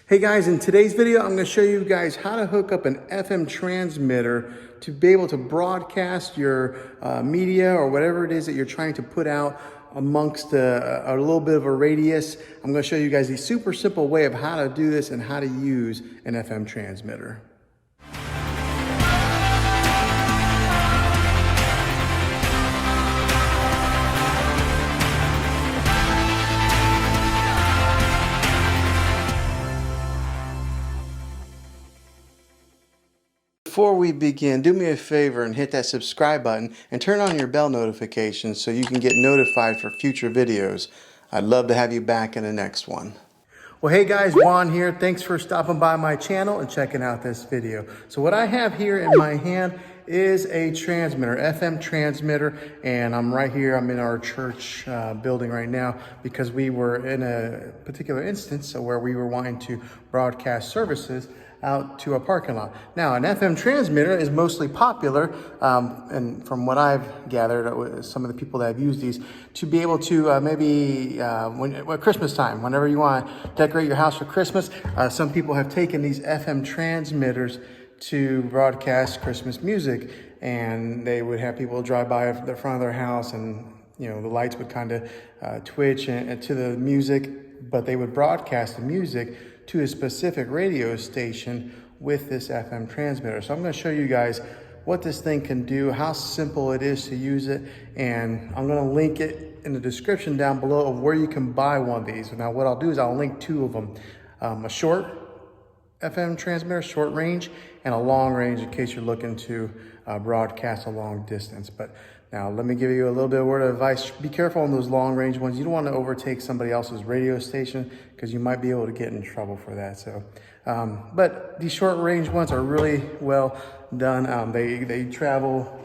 Hey guys, in today's video, I'm going to show you guys how to hook up an FM transmitter to be able to broadcast your media or whatever it is that you're trying to put out amongst a little bit of a radius. I'm going to show you guys a super simple way of how to do this and how to use an FM transmitter. Before we begin, do me a favor and hit that subscribe button and turn on your bell notifications so you can get notified for future videos. I'd love to have you back in the next one. Well, hey guys, Juan here. Thanks for stopping by my channel and checking out this video. So what I have here in my hand is a transmitter, FM transmitter, and I'm right here. I'm in our church building right now because we were in a particular instance where we were wanting to broadcast services out to a parking lot. Now, an FM transmitter is mostly popular, and from what I've gathered with some of the people that have used these, to be able to maybe when Christmas time, whenever you want to decorate your house for Christmas, some people have taken these FM transmitters to broadcast Christmas music, and they would have people drive by the front of their house, and the lights would kind of twitch and to the music, but they would broadcast the music to a specific radio station with this FM transmitter. So I'm going to show you guys what this thing can do, how simple it is to use it, and I'm going to link it in the description down below of where you can buy one of these. Now what I'll do is I'll link two of them, a short FM transmitter, short range, and a long range in case you're looking to broadcast a long distance. But now let me give you a little bit of word of advice. Be careful on those long range ones. You don't want to overtake somebody else's radio station because you might be able to get in trouble for that. So, but these short range ones are really well done. They travel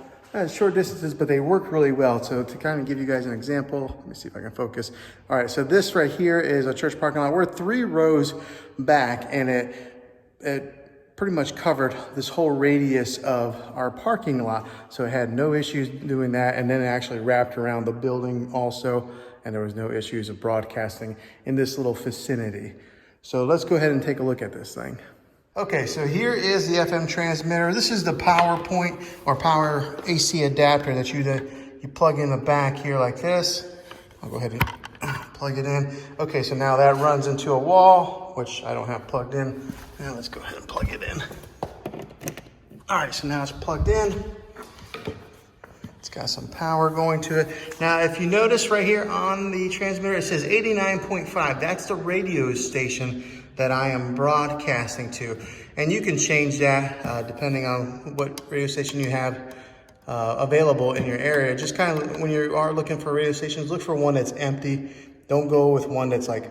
short distances, but they work really well. So to kind of give you guys an example, let me see if I can focus. All right, so this right here is a church parking lot. We're 3 rows back, and it pretty much covered this whole radius of our parking lot. So it had no issues doing that. And then it actually wrapped around the building also, and there was no issues of broadcasting in this little vicinity. So let's go ahead and take a look at this thing. Okay, so here is the FM transmitter. This is the power point or power AC adapter that you plug in the back here like this. I'll go ahead and plug it in. Okay, so now that runs into a wall, which I don't have plugged in. Now let's go ahead and plug it in. All right, so now it's plugged in. It's got some power going to it. Now, if you notice right here on the transmitter, it says 89.5. That's the radio station that I am broadcasting to. And you can change that depending on what radio station you have available in your area. Just kind of, when you are looking for radio stations, look for one that's empty. Don't go with one that's like,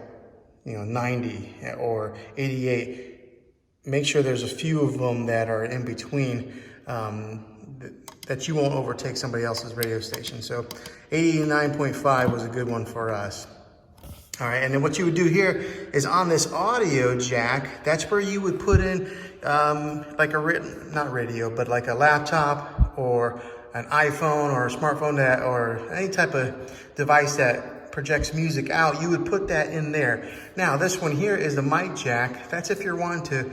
90 or 88. Make sure there's a few of them that are in between, that you won't overtake somebody else's radio station. So 89.5 was a good one for us. All right, and then what you would do here is on this audio jack, that's where you would put in like not radio, but like a laptop or an iPhone or a smartphone or any type of device that projects music out. You would put that in there. Now this one here is the mic jack. That's if you're wanting to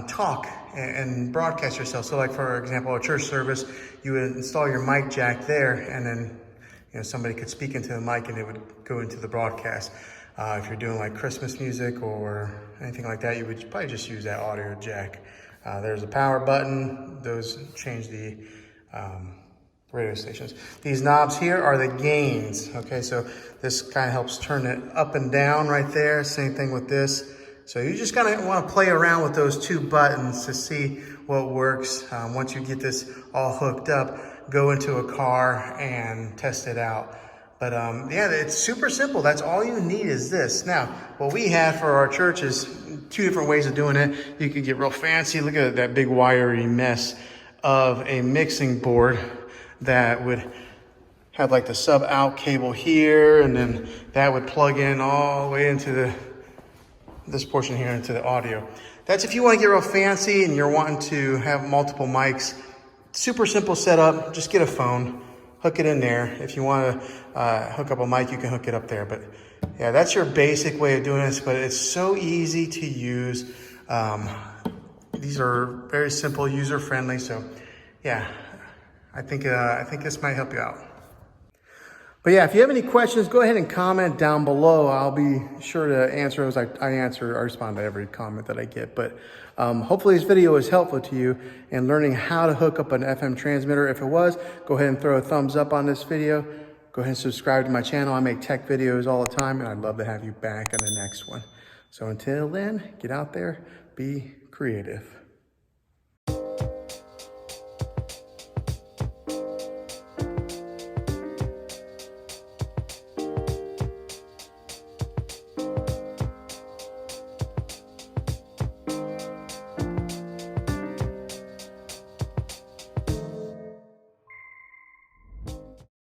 talk and broadcast yourself. So like for example, a church service, you would install your mic jack there, and then somebody could speak into the mic and it would go into the broadcast. If you're doing like Christmas music or anything like that, you would probably just use that audio jack. There's a power button. Those change the radio stations. These knobs here are the gains. Okay, so this kind of helps turn it up and down right there. Same thing with this. So you just kind of want to play around with those 2 buttons to see what works. Once you get this all hooked up, go into a car and test it out. But yeah, it's super simple. That's all you need is this. Now, what we had for our church is 2 different ways of doing it. You could get real fancy. Look at that big wiry mess of a mixing board that would have like the sub out cable here, and then that would plug in all the way into this portion here into the audio. That's if you want to get real fancy and you're wanting to have multiple mics. Super simple setup. Just get a phone, hook it in there. If you want to hook up a mic, you can hook it up there. But Yeah, that's your basic way of doing this, but it's so easy to use. These are very simple, user-friendly. So yeah, I think this might help you out. But yeah, if you have any questions, go ahead and comment down below. I'll be sure to answer those. I respond to every comment that I get. But hopefully this video was helpful to you in learning how to hook up an FM transmitter. If it was, go ahead and throw a thumbs up on this video. Go ahead and subscribe to my channel. I make tech videos all the time, and I'd love to have you back in the next one. So until then, get out there, be creative.